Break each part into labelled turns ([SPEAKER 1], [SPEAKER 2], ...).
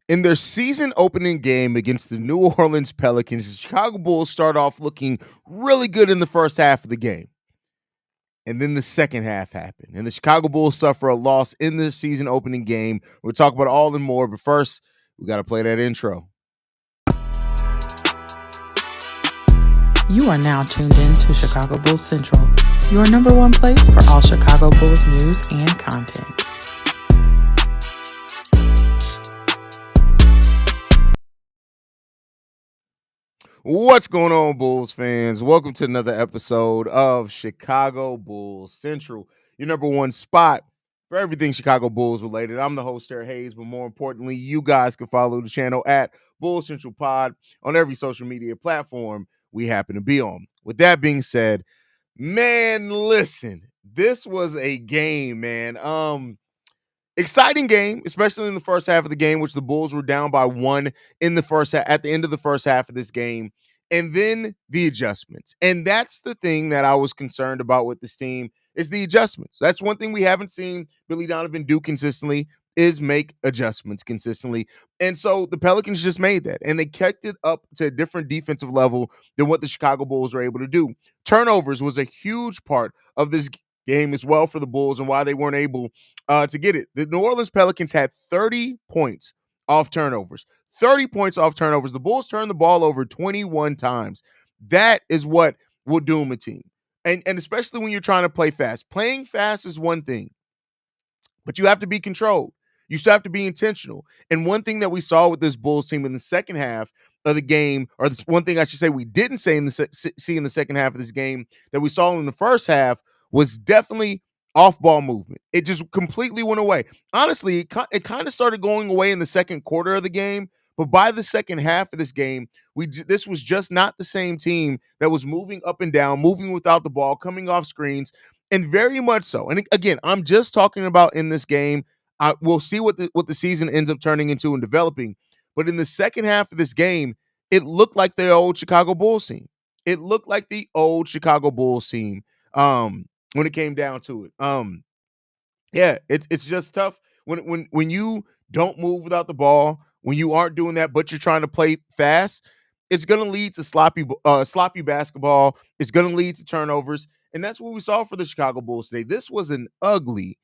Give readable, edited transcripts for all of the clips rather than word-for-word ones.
[SPEAKER 1] In their season opening game against the New Orleans Pelicans, the Chicago Bulls start off looking really good in the first half of the game. And then the second half happened, and the Chicago Bulls suffer a loss in the season opening game. We'll talk about all and more, but first, we got to play that intro.
[SPEAKER 2] You are now tuned in to Chicago Bulls Central, your number one place for all Chicago Bulls news and content.
[SPEAKER 1] What's going on, Bulls fans? Welcome to another episode of Chicago Bulls Central, your number one spot for everything Chicago Bulls related. I'm the host, Haize, but more importantly, you guys can follow the channel at Bulls Central Pod on every social media platform we happen to be on. With that being said, man, listen, this was a game, man. Exciting game, especially in the first half of the game, which the Bulls were down by one in the first half, at the end of the first half of this game, and then the adjustments. And that's the thing that I was concerned about with this team is the adjustments. That's one thing we haven't seen Billy Donovan do consistently is make adjustments consistently. And so the Pelicans just made that, and they kept it up to a different defensive level than what the Chicago Bulls were able to do. Turnovers was a huge part of this game as well for the Bulls and why they weren't able to get it. The New Orleans Pelicans had 30 points off turnovers. 30 points off turnovers. The Bulls turned the ball over 21 times. That is what will doom a team. And especially when you're trying to play fast. Playing fast is one thing, but you have to be controlled. You still have to be intentional. And one thing that we saw with this Bulls team in the second half of the game, or this one thing I should say we didn't say in the see in the second half of this game that we saw in the first half was definitely off-ball movement. It just completely went away. Honestly, it kind of started going away in the second quarter of the game, but by the second half of this game, this was just not the same team that was moving up and down, moving without the ball, coming off screens, and very much so. And again, I'm just talking about in this game. We'll see what the season ends up turning into and developing. But in the second half of this game, it looked like the old Chicago Bulls team. It looked like the old Chicago Bulls team when it came down to it. Yeah, it's just tough when you don't move without the ball, when you aren't doing that, but you're trying to play fast. It's going to lead to sloppy basketball. It's going to lead to turnovers, and that's what we saw for the Chicago Bulls today. This was an ugly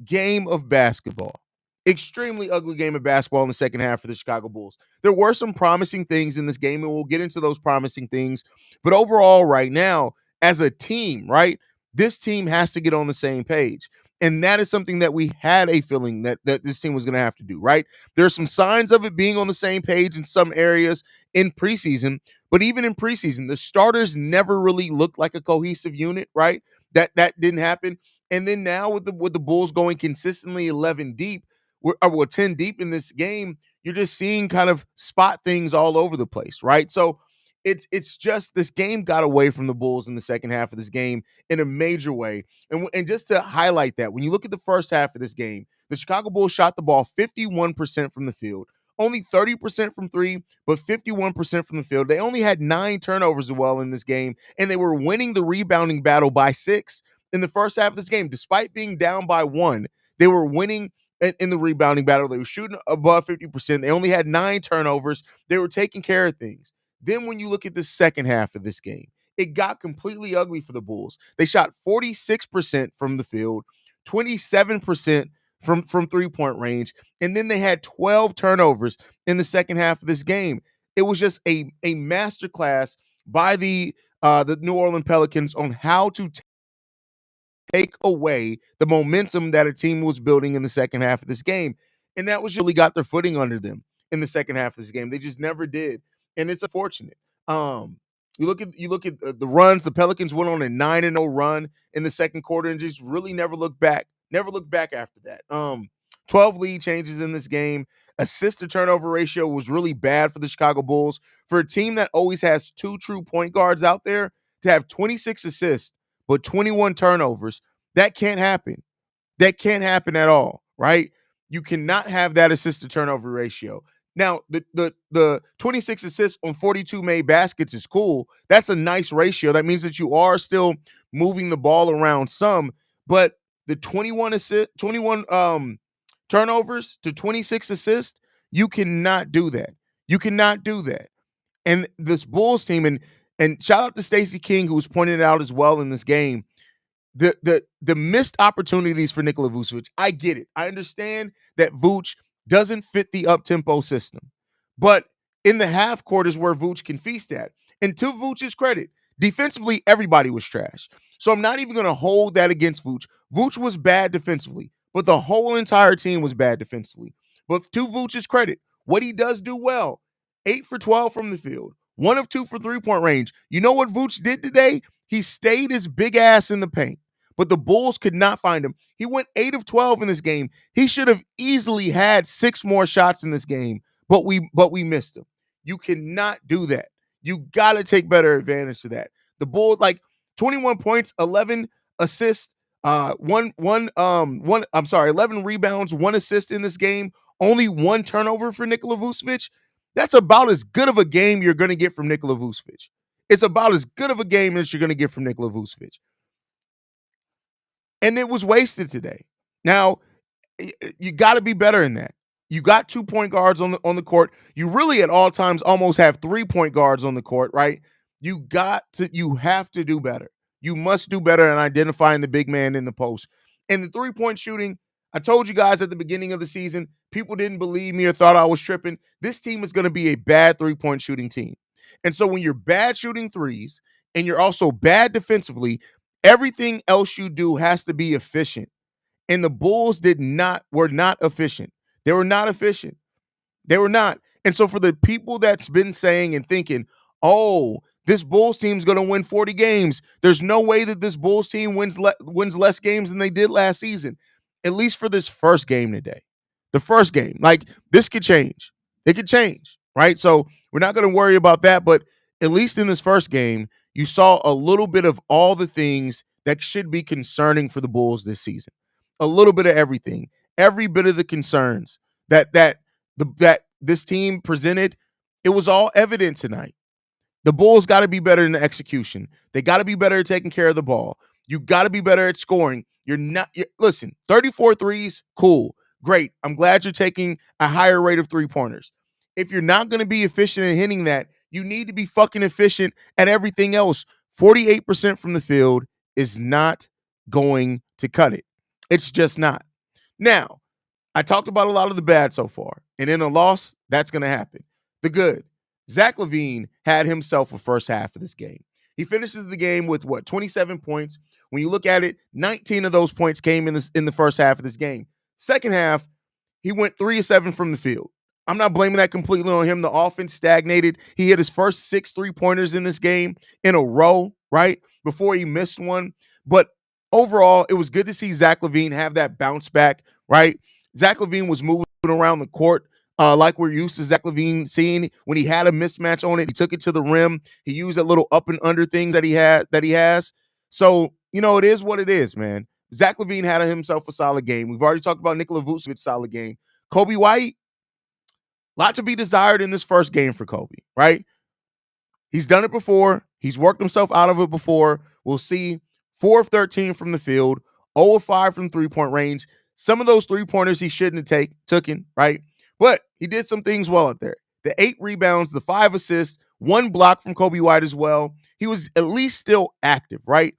[SPEAKER 1] game of basketball. Extremely ugly game of basketball in the second half for the Chicago Bulls. There were some promising things in this game, and we'll get into those promising things. But overall, right now, as a team, right, this team has to get on the same page. And that is something that we had a feeling that this team was going to have to do, right? There's some signs of it being on the same page in some areas in preseason, but even in preseason, the starters never really looked like a cohesive unit, right? That didn't happen. And then now with the Bulls going consistently 11 deep, or 10 deep in this game, you're just seeing kind of spot things all over the place, right? So it's just this game got away from the Bulls in the second half of this game in a major way. And just to highlight that, when you look at the first half of this game, the Chicago Bulls shot the ball 51% from the field, only 30% from three, but 51% from the field. They only had 9 turnovers as well in this game, and they were winning the rebounding battle by 6 in the first half of this game. Despite being down by 1, they were winning in the rebounding battle. They were shooting above 50%. They only had 9 turnovers. They were taking care of things. Then when you look at the second half of this game, it got completely ugly for the Bulls. They shot 46% from the field, 27% from three-point range, and then they had 12 turnovers in the second half of this game. It was just a masterclass by the New Orleans Pelicans on how to take away the momentum that a team was building in the second half of this game. And that was really got their footing under them in the second half of this game. They just never did. And it's unfortunate. You look at the runs. The Pelicans went on a 9-0 run in the second quarter and just really never looked back. Never looked back after that. 12 lead changes in this game. Assist to turnover ratio was really bad for the Chicago Bulls. For a team that always has 2 true point guards out there, to have 26 assists but 21 turnovers, that can't happen. That can't happen at all, right? You cannot have that assist to turnover ratio. Now, the 26 assists on 42 made baskets is cool. That's a nice ratio. That means that you are still moving the ball around some, but the 21 turnovers to 26 assists, You cannot do that. You cannot do that. And this Bulls team, and shout out to Stacey King, who was pointing it out as well in this game. The missed opportunities for Nikola Vucevic. I get it. I understand that Vooch doesn't fit the up tempo system, but in the half court is where Vooch can feast at. And to Vooch's credit, defensively everybody was trash. So I'm not even going to hold that against Vooch. Vooch was bad defensively, but the whole entire team was bad defensively. But to Vooch's credit, what he does do well: 8 for 12 from the field, 1 of 2 for 3-point range. You know what Vooch did today? He stayed his big ass in the paint, but the Bulls could not find him. He went 8 of 12 in this game. He should have easily had 6 more shots in this game, but we missed him. You cannot do that. You got to take better advantage of that. The Bulls, like, 21 points, 11 assists, 11 rebounds, 1 assist in this game, only 1 turnover for Nikola Vucevic. That's about as good of a game you're going to get from Nikola Vucevic. It's about as good of a game as you're going to get from Nikola Vucevic. And it was wasted today. Now, you got to be better in that. You got 2-point guards on the court. You really at all times almost have 3-point guards on the court, right? You have to do better. You must do better in identifying the big man in the post. And the 3-point shooting, I told you guys at the beginning of the season, people didn't believe me or thought I was tripping. This team is going to be a bad 3-point shooting team. And so when you're bad shooting threes and you're also bad defensively, everything else you do has to be efficient. And the Bulls were not efficient. They were not efficient. They were not. And so for the people that's been saying and thinking, oh, this Bulls team's going to win 40 games, there's no way that this Bulls team wins less games than they did last season, at least for this first game today. The first game. Like, this could change. It could change, right? So we're not going to worry about that, but at least in this first game, you saw a little bit of all the things that should be concerning for the Bulls this season. A little bit of everything, every bit of the concerns that this team presented, it was all evident tonight. The Bulls got to be better in the execution. They got to be better at taking care of the ball. You got to be better at scoring. Listen, 34 threes, cool, great. I'm glad you're taking a higher rate of 3-pointers. If you're not going to be efficient in hitting that, you need to be fucking efficient at everything else. 48% from the field is not going to cut it. It's just not. Now, I talked about a lot of the bad so far, and in a loss, that's going to happen. The good: Zach LaVine had himself a first half of this game. He finishes the game with 27 points. When you look at it, 19 of those points came in the first half of this game. Second half, he went 3 of 7 from the field. I'm not blaming that completely on him. The offense stagnated. He hit his first 6 3-pointers in this game in a row, right? Before he missed one. But overall, it was good to see Zach LaVine have that bounce back, right? Zach LaVine was moving around the court like we're used to Zach LaVine seeing. When he had a mismatch on it, he took it to the rim. He used that little up and under things that he has. So, it is what it is, man. Zach LaVine had himself a solid game. We've already talked about Nikola Vucevic's solid game. Coby White, lot to be desired in this first game for Coby, right? He's done it before. He's worked himself out of it before. We'll see. 4 of 13 from the field, 0 of 5 from 3-point range. Some of those 3-pointers he shouldn't have taken, right? But he did some things well out there. The 8 rebounds, the 5 assists, 1 block from Coby White as well. He was at least still active, right?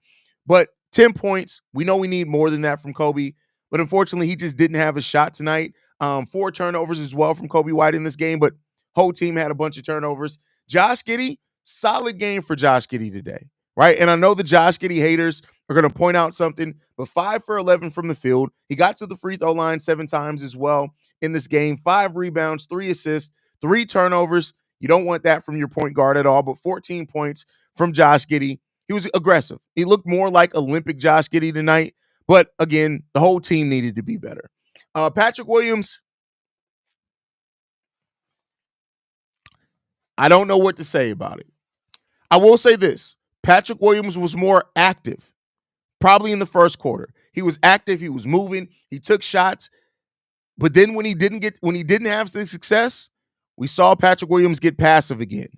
[SPEAKER 1] But 10 points, we know we need more than that from Coby. But unfortunately, he just didn't have a shot tonight. 4 turnovers as well from Coby White in this game, but whole team had a bunch of turnovers. Josh Giddey, solid game for Josh Giddey today, right? And I know the Josh Giddey haters are going to point out something, but 5 for 11 from the field. He got to the free throw line 7 times as well in this game. 5 rebounds, 3 assists, 3 turnovers. You don't want that from your point guard at all, but 14 points from Josh Giddey. He was aggressive. He looked more like Olympic Josh Giddey tonight, but again, the whole team needed to be better. Patrick Williams, I don't know what to say about it. I will say this: Patrick Williams was more active, probably in the first quarter. He was active. He was moving. He took shots. But then when he didn't have the success, we saw Patrick Williams get passive again.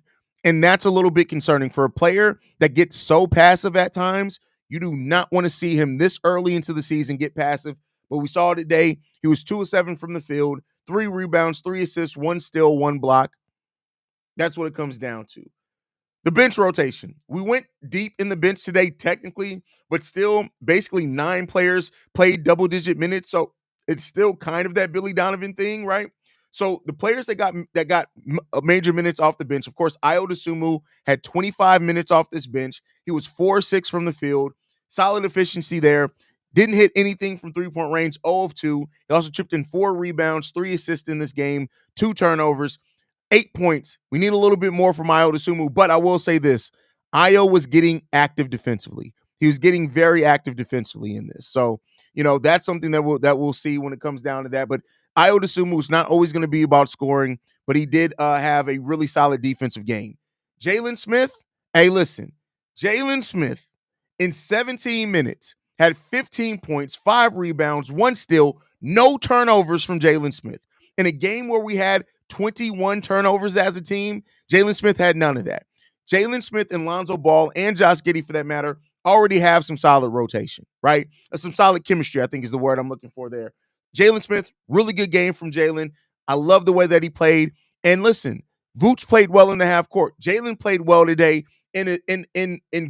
[SPEAKER 1] And that's a little bit concerning for a player that gets so passive at times. You do not want to see him this early into the season get passive. But we saw today, he was 2 of 7 from the field, 3 rebounds, 3 assists, 1 steal, 1 block. That's what it comes down to. The bench rotation. We went deep in the bench today, technically, but still, basically 9 players played double-digit minutes. So it's still kind of that Billy Donovan thing, right? So the players that got major minutes off the bench, of course, Ayo Dosunmu had 25 minutes off this bench. He was 4-6 from the field, solid efficiency there. Didn't hit anything from 3-point range, 0 of 2. He also chipped in 4 rebounds, 3 assists in this game, 2 turnovers. 8 points. We need a little bit more from Ayo Dosunmu, but I will say this. Ayo was getting active defensively. He was getting very active defensively in this. So, that's something that we'll see when it comes down to that. But Ayo Dosunmu is not always going to be about scoring, but he did have a really solid defensive game. Jalen Smith, hey, listen. Jalen Smith in 17 minutes had 15 points, 5 rebounds, 1 steal, no turnovers from Jalen Smith. In a game where we had 21 turnovers as a team, Jalen Smith had none of that. Jalen Smith and Lonzo Ball and Josh Giddey, for that matter, already have some solid rotation, right? Some solid chemistry, I think is the word I'm looking for there. Jalen Smith, really good game from Jalen. I love the way that he played. And listen, Vooch played well in the half court. Jalen played well today in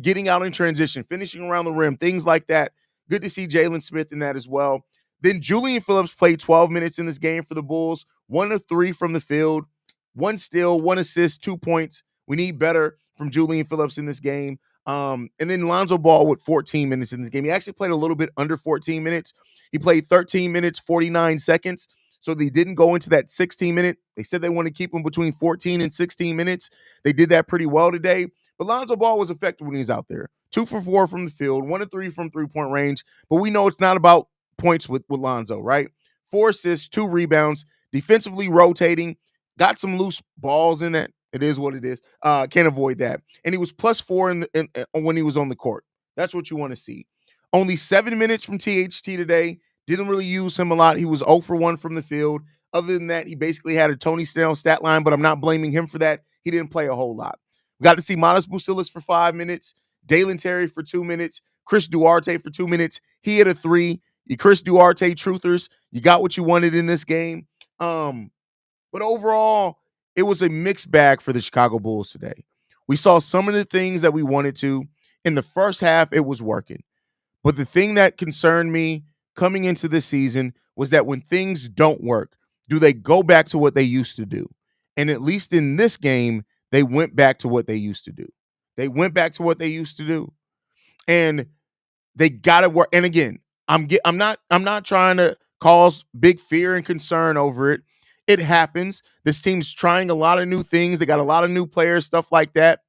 [SPEAKER 1] getting out in transition, finishing around the rim, things like that. Good to see Jalen Smith in that as well. Then Julian Phillips played 12 minutes in this game for the Bulls, 1 of 3 from the field, 1 steal, 1 assist, 2 points. We need better from Julian Phillips in this game. And then Lonzo Ball with 14 minutes in this game. He actually played a little bit under 14 minutes. He played 13 minutes, 49 seconds. So they didn't go into that 16-minute. They said they want to keep him between 14 and 16 minutes. They did that pretty well today. But Lonzo Ball was effective when he was out there. 2 for 4 from the field, 1 of 3 from 3-point range. But we know it's not about points with Lonzo, right? 4 assists, 2 rebounds, defensively rotating, got some loose balls in that. It is what it is. Can't avoid that. And he was +4 when he was on the court. That's what you want to see. Only 7 minutes from THT today. Didn't really use him a lot. He was 0 for 1 from the field. Other than that, he basically had a Tony Snell stat line, but I'm not blaming him for that. He didn't play a whole lot. We got to see Manas Busilis for 5 minutes, Dalen Terry for 2 minutes, Chris Duarte for 2 minutes. He hit a 3. You Chris Duarte truthers, you got what you wanted in this game. But overall, it was a mixed bag for the Chicago Bulls today. We saw some of the things that we wanted to. In the first half, it was working. But the thing that concerned me coming into this season was that when things don't work, do they go back to what they used to do? And at least in this game, they went back to what they used to do. They went back to what they used to do. And they got to work. And again, I'm not trying to cause big fear and concern over it. It happens. This team's trying a lot of new things. They got a lot of new players, stuff like that.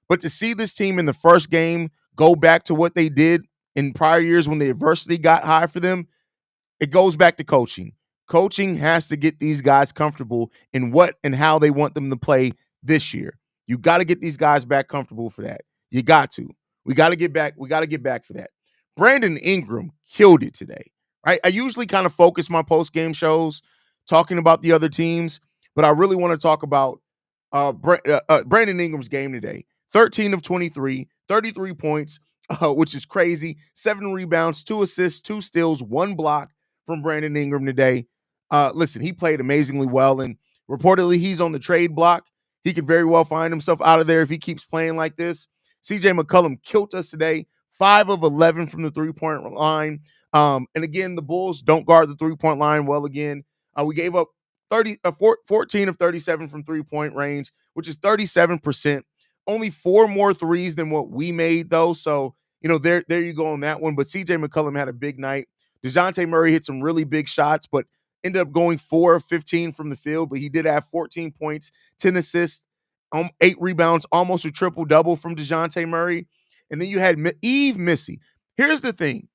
[SPEAKER 1] But to see this team in the first game go back to what they did in prior years when the adversity got high for them, it goes back to coaching. Coaching has to get these guys comfortable in what and how they want them to play this year. You got to get these guys back comfortable for that. You got to. We got to get back. We got to get back for that. Brandon Ingram killed it today, right? I usually kind of focus my post-game shows talking about the other teams, but I really want to talk about Brandon Ingram's game today. 13 of 23, 33 points, which is crazy. 7 rebounds, 2 assists, 2 steals, 1 block from Brandon Ingram today. Listen, he played amazingly well, and reportedly he's on the trade block. He could very well find himself out of there if he keeps playing like this. CJ McCollum killed us today. 5 of 11 from the 3-point line. And again, the Bulls don't guard the 3-point line well again. We gave up 14 of 37 from 3-point range, which is 37%. Only 4 more threes than what we made, though. So, there you go on that one. But CJ McCollum had a big night. DeJounte Murray hit some really big shots, but ended up going 4 of 15 from the field. But he did have 14 points, 10 assists, 8 rebounds, almost a triple-double from DeJounte Murray. And then you had Yves Missy. Here's the thing.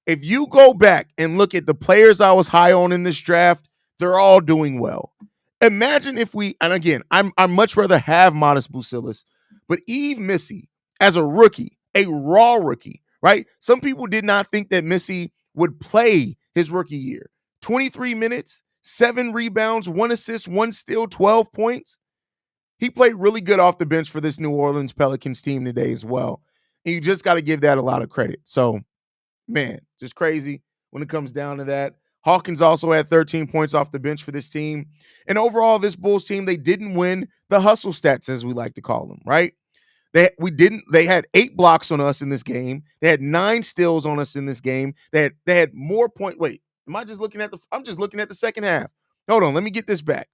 [SPEAKER 1] If you go back and look at the players I was high on in this draft, they're all doing well. Imagine if and again, I'd much rather have Manas Busilis, but Yves Missy as a rookie, a raw rookie, right? Some people did not think that Missy would play his rookie year. 23 minutes, 7 rebounds, 1 assist, 1 steal, 12 points. He played really good off the bench for this New Orleans Pelicans team today as well. And you just got to give that a lot of credit. So, man, just crazy when it comes down to that. Hawkins also had 13 points off the bench for this team. And overall, this Bulls team, they didn't win the hustle stats, as we like to call them, right? They had 8 blocks on us in this game. They had 9 steals on us in this game. They had more point. Wait, I'm just looking at the second half. Hold on, let me get this back.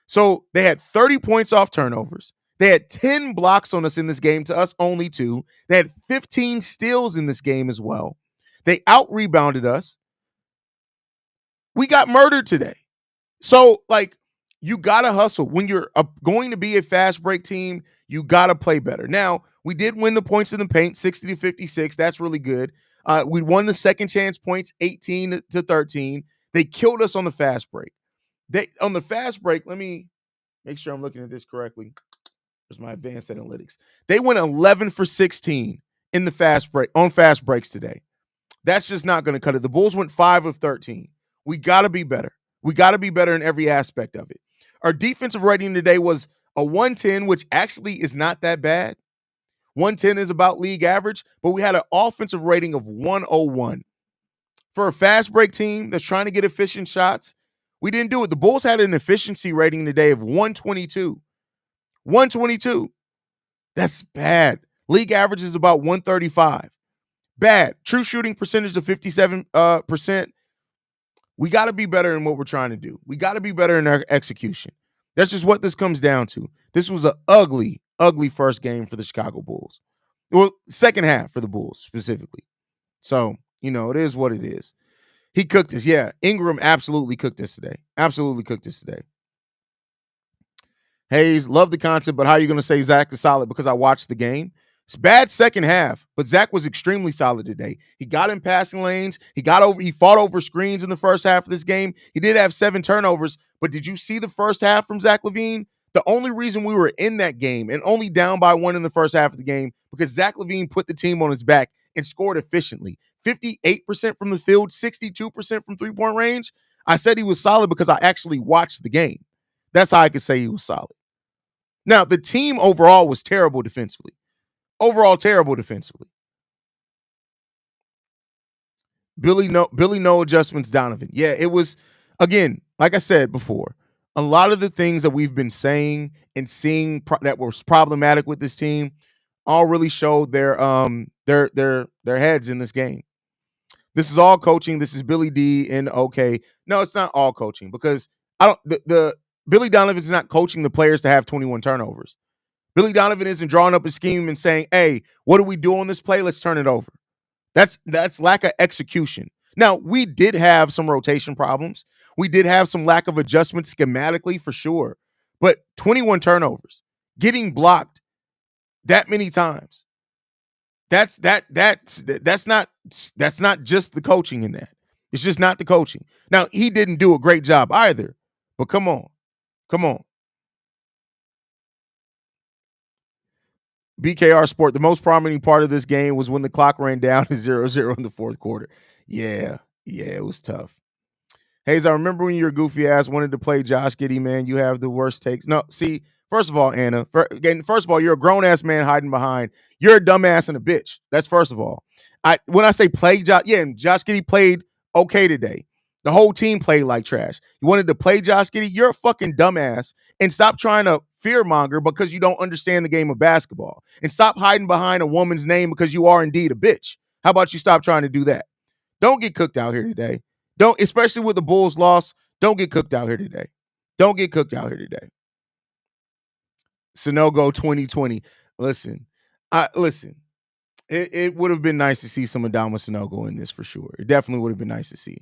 [SPEAKER 1] So they had 30 points off turnovers. They had 10 blocks on us in this game, to us only 2. They had 15 steals in this game as well. They out-rebounded us. We got murdered today. So, like, you got to hustle. When you're going to be a fast break team, you got to play better. Now, we did win the points in the paint, 60-56. That's really good. We won the second chance points, 18-13. They killed us on the fast break. On the fast break, let me make sure I'm looking at this correctly. There's my advanced analytics. They went 11 for 16 in the fast break on fast breaks today. That's just not going to cut it. The Bulls went 5 of 13. We got to be better. We got to be better in every aspect of it. Our defensive rating today was a 110, which actually is not that bad. 110 is about league average, but we had an offensive rating of 101. For a fast break team that's trying to get efficient shots, we didn't do it. The Bulls had an efficiency rating today of 122. 122. That's bad. League average is about 135. Bad. True shooting percentage of 57%. We got to be better in what we're trying to do. We got to be better in our execution. That's just what this comes down to. This was an ugly, ugly first game for the Chicago Bulls. Well, second half for the Bulls specifically. So, it is what it is. He cooked us. Yeah, Ingram absolutely cooked us today. Absolutely cooked us today. Haize, love the content, but how are you going to say Zach is solid? Because I watched the game. It's bad second half, but Zach was extremely solid today. He got in passing lanes. He fought over screens in the first half of this game. He did have 7 turnovers, but did you see the first half from Zach LaVine? The only reason we were in that game and only down by 1 in the first half of the game because Zach LaVine put the team on his back and scored efficiently. 58% from the field, 62% from three-point range. I said he was solid because I actually watched the game. That's how I could say he was solid. Now, the team overall was terrible defensively. Overall, terrible defensively. Billy, no adjustments, Donovan. Yeah, it was, again, like I said before, a lot of the things that we've been saying and seeing that was problematic with this team all really showed their heads in this game. This is all coaching. This is Billy D and okay. No, it's not all coaching because the Billy Donovan's not coaching the players to have 21 turnovers. Billy Donovan isn't drawing up a scheme and saying, hey, what do we do on this play? Let's turn it over. That's lack of execution. Now, we did have some rotation problems. We did have some lack of adjustment schematically for sure. But 21 turnovers, getting blocked that many times. That's not just the coaching in that. It's just not the coaching. Now, he didn't do a great job either. But come on. BKR Sport, the most prominent part of this game was when the clock ran down to 0-0 in the fourth quarter. Yeah, it was tough. Haize, I remember when your goofy ass wanted to play Josh Giddey, man. You have the worst takes. No, see, first of all, Anna, first of all, you're a grown-ass man hiding behind. You're a dumbass and a bitch. That's first of all. When I say play Josh, and Josh Giddey played okay today. The whole team played like trash. You wanted to play Josh Giddey? You're a fucking dumbass. And stop trying to fearmonger because you don't understand the game of basketball. And stop hiding behind a woman's name because you are indeed a bitch. How about you stop trying to do that? Don't get cooked out here today. Don't, especially with the Bulls loss, don't get cooked out here today. Don't get cooked out here today. Sanogo 2020. Listen. It would have been nice to see some Adama Sanogo in this for sure. It definitely would have been nice to see.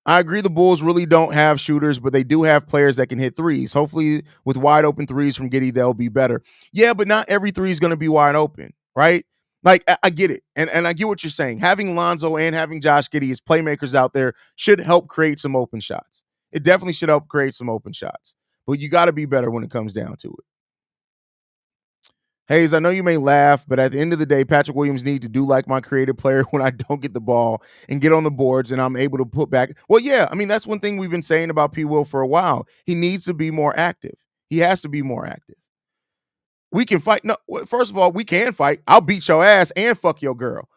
[SPEAKER 1] I agree the Bulls really don't have shooters, but they do have players that can hit threes. Hopefully, with wide open threes from Giddey, they'll be better. Yeah, but not every three is going to be wide open, right? Like, I get it. And I get what you're saying. Having Lonzo and having Josh Giddey as playmakers out there should help create some open shots. It definitely should help create some open shots. But you got to be better when it comes down to it. Haize, I know you may laugh, but at the end of the day, Patrick Williams needs to do like my creative player when I don't get the ball and get on the boards and I'm able to put back. Well, yeah, I mean, that's one thing we've been saying about P. Will for a while. He needs to be more active. He has to be more active. We can fight. No, first of all, we can fight. I'll beat your ass and fuck your girl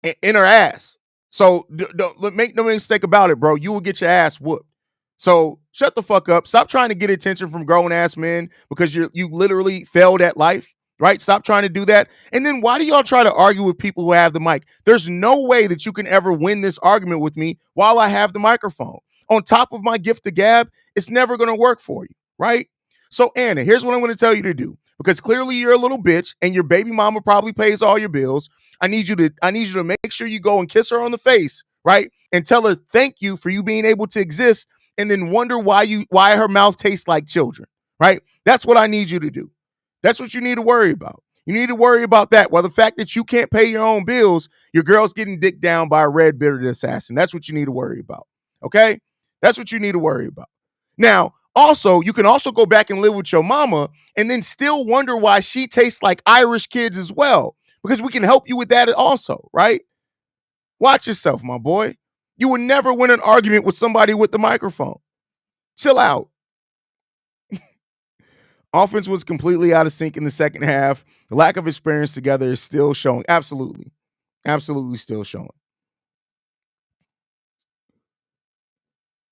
[SPEAKER 1] in her ass. So don't make no mistake about it, bro. You will get your ass whooped. So shut the fuck up. Stop trying to get attention from grown ass men because you literally failed at life, right? Stop trying to do that. And then why do y'all try to argue with people who have the mic? There's no way that you can ever win this argument with me while I have the microphone. On top of my gift of gab, it's never going to work for you, right? So Anna, here's what I'm going to tell you to do because clearly you're a little bitch and your baby mama probably pays all your bills. I need you to make sure you go and kiss her on the face, right? And tell her thank you for you being able to exist and then wonder why her mouth tastes like children, right? That's what I need you to do. That's what you need to worry about. You need to worry about that. Well, the fact that you can't pay your own bills, your girl's getting dicked down by a red bearded assassin. That's what you need to worry about. Okay? That's what you need to worry about. Now, also, you can also go back and live with your mama and then still wonder why she tastes like Irish kids as well. Because we can help you with that also, right? Watch yourself, my boy. You would never win an argument with somebody with the microphone. Chill out. Offense was completely out of sync in the second half. The lack of experience together is still showing. Absolutely. Absolutely still showing.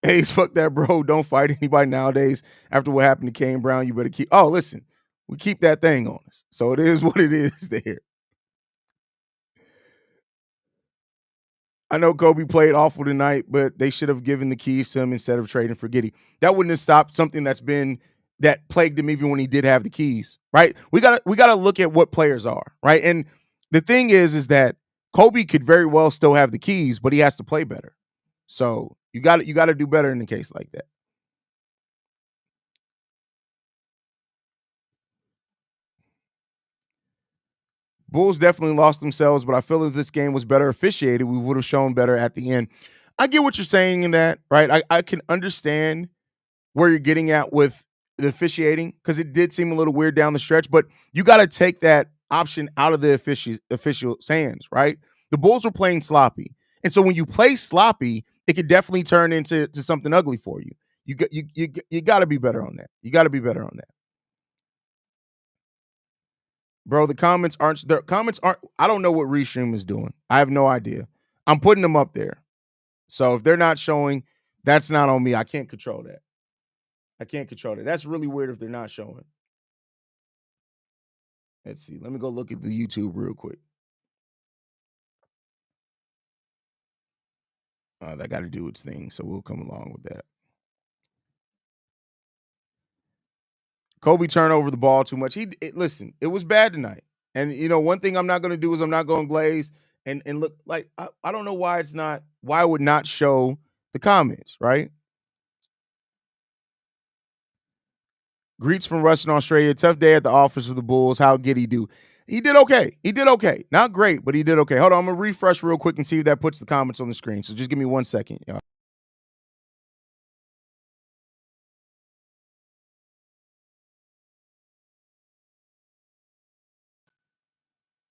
[SPEAKER 1] Hey, fuck that, bro. Don't fight anybody nowadays. After what happened to Kane Brown, you better keep. Oh, listen, we keep that thing on us. So it is what it is there. I know Kobe played awful tonight, but they should have given the keys to him instead of trading for Giddey. That wouldn't have stopped something that plagued him even when he did have the keys, right? We gotta look at what players are, right? And the thing is that Kobe could very well still have the keys, but he has to play better. So you gotta do better in a case like that. Bulls definitely lost themselves, but I feel if this game was better officiated, we would have shown better at the end. I get what you're saying in that, right? I can understand where you're getting at with the officiating because it did seem a little weird down the stretch, but you got to take that option out of the official's hands, right? The Bulls were playing sloppy. And so when you play sloppy, it could definitely turn into something ugly for you. You got to be better on that. You got to be better on that. Bro, the comments aren't I don't know what Restream is doing. I have no idea. I'm putting them up there. So if they're not showing, that's not on me. I can't control that. I can't control that. That's really weird if they're not showing. Let's see. Let me go look at the YouTube real quick. That got to do its thing, so we'll come along with that. Kobe turned over the ball too much. Listen, it was bad tonight. And one thing I'm not going to do is I'm not going to glaze and look like I don't know why it would not show the comments, right? Greets from Russ in Australia. Tough day at the office of the Bulls. How Giddey do? He did okay. He did okay. Not great, but he did okay. Hold on, I'm gonna refresh real quick and see if that puts the comments on the screen. So just give me 1 second, y'all.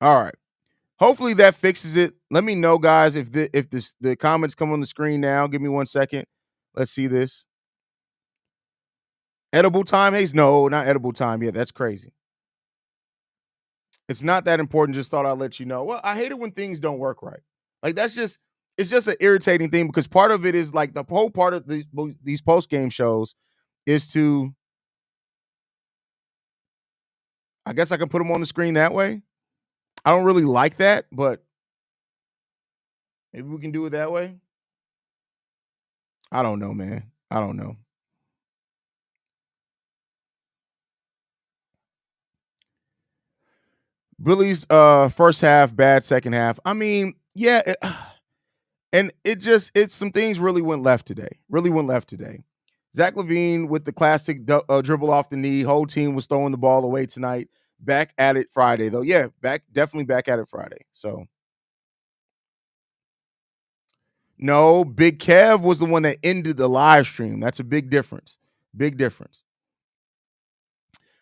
[SPEAKER 1] All right. Hopefully that fixes it. Let me know, guys, if the comments come on the screen now. Give me 1 second. Let's see this. Edible time, Haize? No, not edible time yet. That's crazy. It's not that important. Just thought I'd let you know. Well, I hate it when things don't work right. Like it's just an irritating thing because part of it is like the whole part of these post game shows is to. I guess I can put them on the screen that way. I don't really like that, but maybe we can do it that way. I don't know, man. I don't know. Billy's first half bad, second half. I mean, yeah, and it's some things really went left today. Really went left today. Zach LaVine with the classic dribble off the knee. Whole team was throwing the ball away tonight. Back at it Friday though. Yeah, definitely back at it Friday. So no, Big Kev was the one that ended the live stream. That's a big difference. Big difference.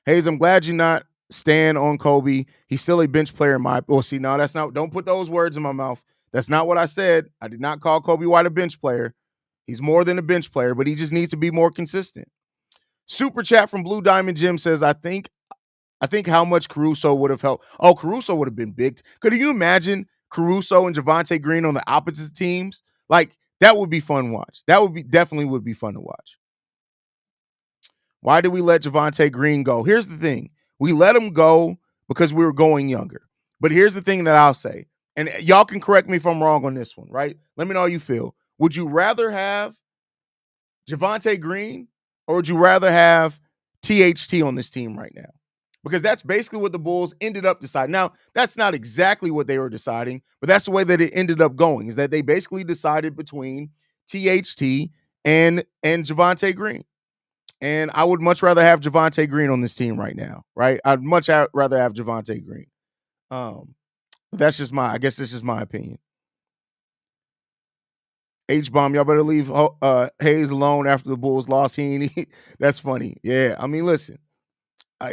[SPEAKER 1] Haize, I'm glad you're not staying on Kobe. He's still a bench player in my. Well, see, no, that's not. Don't put those words in my mouth. That's not what I said. I did not call Kobe White a bench player. He's more than a bench player, but he just needs to be more consistent. Super chat from Blue Diamond Jim says, I think how much Caruso would have helped. Oh, Caruso would have been big. Could you imagine Caruso and Javonte Green on the opposite teams, like that would be fun to watch. That would be definitely would be fun to watch. Why did we let Javonte Green go? Here's the thing. We let him go because we were going younger. But here's the thing that I'll say, and y'all can correct me if I'm wrong on this one, right? Let me know how you feel. Would you rather have Javonte Green or would you rather have THT on this team right now? Because that's basically what the Bulls ended up deciding. Now, that's not exactly what they were deciding, but that's the way that it ended up going, is that they basically decided between THT and Javonte Green. And I would much rather have Javonte Green on this team right now, right? I'd much rather have Javonte Green. But that's just I guess this is my opinion. H-bomb, y'all better leave Haize alone after the Bulls lost. That's funny. Yeah, I mean, listen,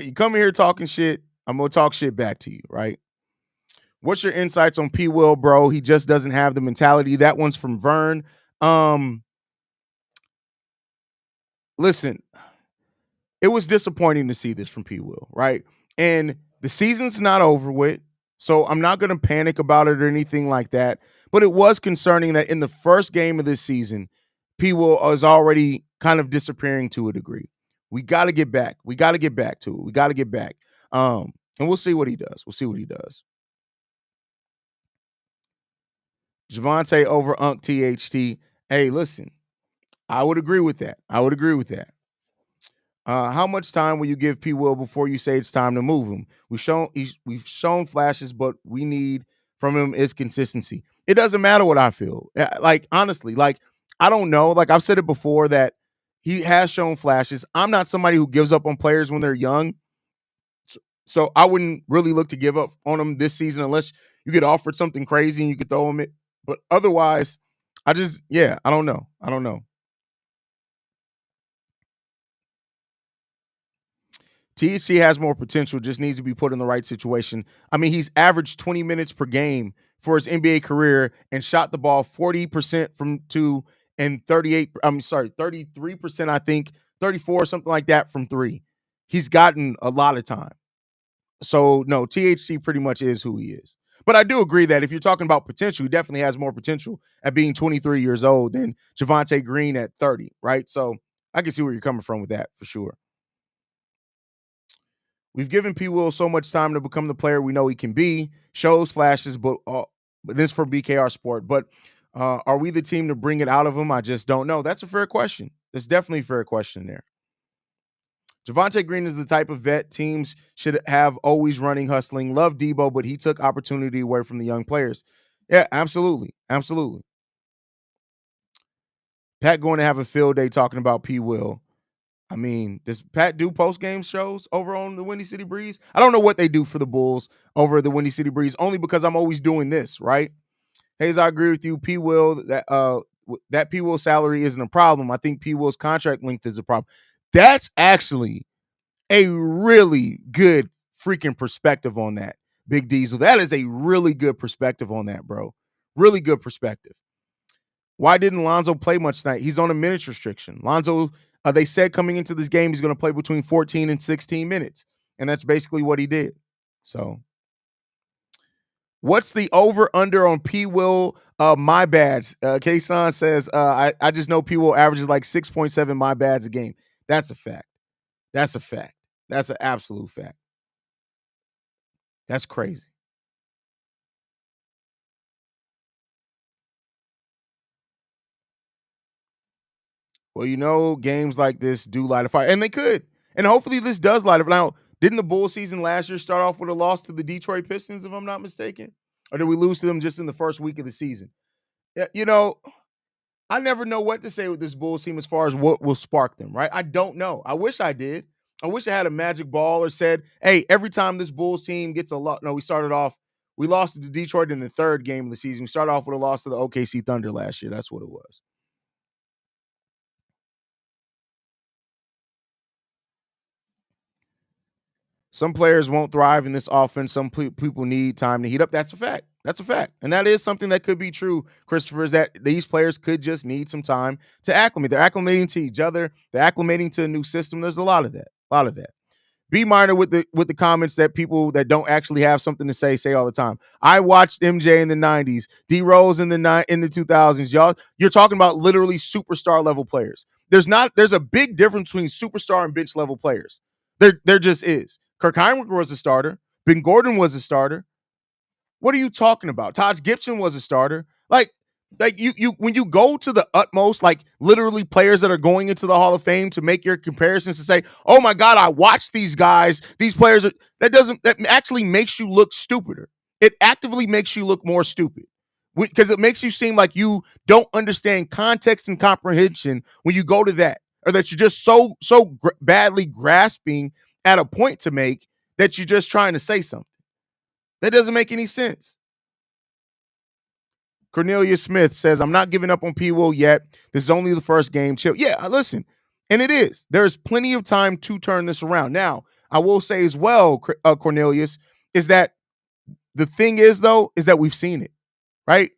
[SPEAKER 1] you come here talking shit, I'm gonna talk shit back to you, right? What's your insights on P. Will, bro? He just doesn't have the mentality. That one's from Vern. Listen, it was disappointing to see this from P. Will, right? And the season's not over with, so I'm not going to panic about it or anything like that. But it was concerning that in the first game of this season, P. Will is already kind of disappearing to a degree. We got to get back. We got to get back to it. We got to get back. And we'll see what he does. We'll see what he does. Javonte over Unk THT. Hey, listen, I would agree with that. I would agree with that. How much time will you give P. Will before you say it's time to move him? We've shown flashes, but we need from him is consistency. It doesn't matter what I feel. Like honestly, like I don't know. Like I've said it before that he has shown flashes. I'm not somebody who gives up on players when they're young, so I wouldn't really look to give up on him this season unless you get offered something crazy and you could throw him it. But otherwise, I don't know. I don't know. THC has more potential, just needs to be put in the right situation. I mean, he's averaged 20 minutes per game for his NBA career and shot the ball 40% from two and 33%, I think, 34, something like that from three. He's gotten a lot of time. So, no, THC pretty much is who he is. But I do agree that if you're talking about potential, he definitely has more potential at being 23 years old than Javonte Green at 30, right? So I can see where you're coming from with that for sure. We've given P. Will so much time to become the player we know he can be. Shows flashes, but this for BKR Sport. But are we the team to bring it out of him? I just don't know. That's a fair question. That's definitely a fair question there. Javonte Green is the type of vet teams should have always running, hustling. Love Debo, but he took opportunity away from the young players. Yeah, absolutely. Absolutely. Pat going to have a field day talking about P. Will. I mean, does Pat do post-game shows over on the Windy City Breeze? I don't know what they do for the Bulls over the Windy City Breeze, only because I'm always doing this, right? Haize, I agree with you. P. Will, that P. Will salary isn't a problem. I think P. Will's contract length is a problem. That's actually a really good freaking perspective on that, Big Diesel. That is a really good perspective on that, bro. Really good perspective. Why didn't Lonzo play much tonight? He's on a minutes restriction. Lonzo, they said coming into this game, he's going to play between 14 and 16 minutes. And that's basically what he did. So, what's the over-under on P. Will? My bads. K-San says, I just know P. Will averages like 6.7 my bads a game. That's a fact. That's a fact. That's an absolute fact. That's crazy. Well, you know, games like this do light a fire, and they could. And hopefully this does light it. Now, didn't the Bull season last year start off with a loss to the Detroit Pistons, if I'm not mistaken? Or did we lose to them just in the first week of the season? Yeah, you know, I never know what to say with this Bulls team as far as what will spark them, right? I don't know. I wish I did. I wish I had a magic ball or said, hey, every time this Bulls team gets a lot. No, we lost to Detroit in the third game of the season. We started off with a loss to the OKC Thunder last year. That's what it was. Some players won't thrive in this offense. Some people need time to heat up. That's a fact. That's a fact. And that is something that could be true, Christopher, is that these players could just need some time to acclimate. They're acclimating to each other. They're acclimating to a new system. There's a lot of that. A lot of that. Be minor with the comments that people that don't actually have something to say all the time. I watched MJ in the 90s, D Rose in the 2000s. You're talking about literally superstar level players. There's a big difference between superstar and bench level players. There just is. Kirk Heinrich was a starter. Ben Gordon was a starter. What are you talking about? Taj Gibson was a starter. Like you when you go to the utmost, like literally players that are going into the Hall of Fame to make your comparisons to say, oh my God, I watched these guys, these players that actually makes you look stupider. It actively makes you look more stupid because it makes you seem like you don't understand context and comprehension when you go to that, or that you're just so badly grasping at a point to make that you're just trying to say something. That doesn't make any sense. Cornelia Smith says, I'm not giving up on P. Will yet. This is only the first game. Chill. Yeah, listen. And it is. There's plenty of time to turn this around. Now, I will say as well, Cornelius, is that the thing is, though, is that we've seen it, right?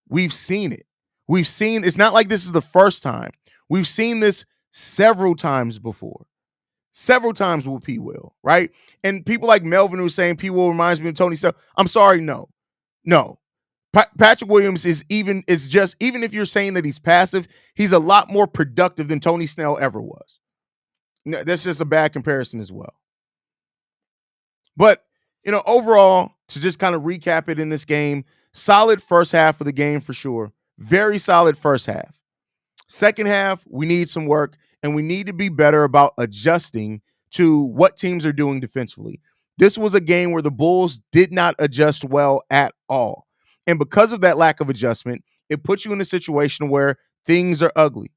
[SPEAKER 1] We've seen it. It's not like this is the first time. We've seen this several times before. Several times with P. Will, right? And people like Melvin who are saying P. Will reminds me of Tony Snell. I'm sorry, no. Patrick Williams even if you're saying that he's passive, he's a lot more productive than Tony Snell ever was. No, that's just a bad comparison as well. But, overall, to just kind of recap it in this game, solid first half of the game for sure. Very solid first half. Second half, we need some work, and we need to be better about adjusting to what teams are doing defensively. This was a game where the Bulls did not adjust well at all. And because of that lack of adjustment, it puts you in a situation where things are ugly.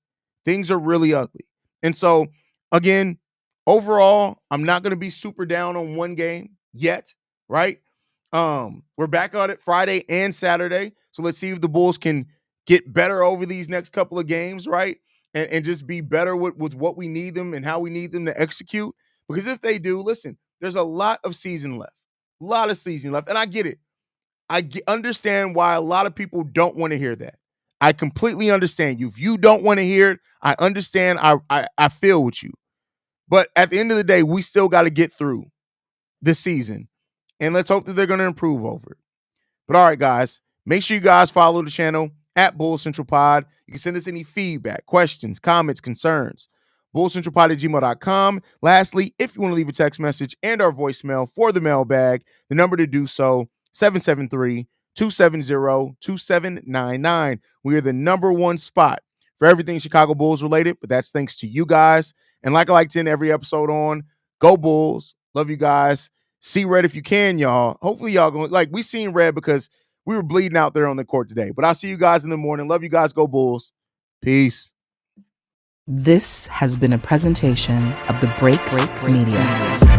[SPEAKER 1] Things are really ugly. And so, again, overall, I'm not going to be super down on one game yet, right? We're back on it Friday and Saturday. So let's see if the Bulls can get better over these next couple of games, right? And just be better with what we need them and how we need them to execute. Because if they do, listen, there's a lot of season left. A lot of season left. And I get it. Understand why a lot of people don't want to hear that. I completely understand you. If you don't want to hear it, I understand. I feel with you. But at the end of the day, we still got to get through this season. And let's hope that they're going to improve over it. But all right, guys, make sure you guys follow the channel at Bull Central Pod. You can send us any feedback, questions, comments, concerns. BullCentralPod@gmail.com. Lastly, if you want to leave a text message and our voicemail for the mailbag, the number to do so, 773-270-2799. We are the number one spot for everything Chicago Bulls related, but that's thanks to you guys. And like I like to end every episode on, go Bulls. Love you guys. See red if you can, y'all. Hopefully y'all going, like, we seen red because we were bleeding out there on the court today. But I'll see you guys in the morning. Love you guys. Go Bulls. Peace.
[SPEAKER 2] This has been a presentation of the Break Media.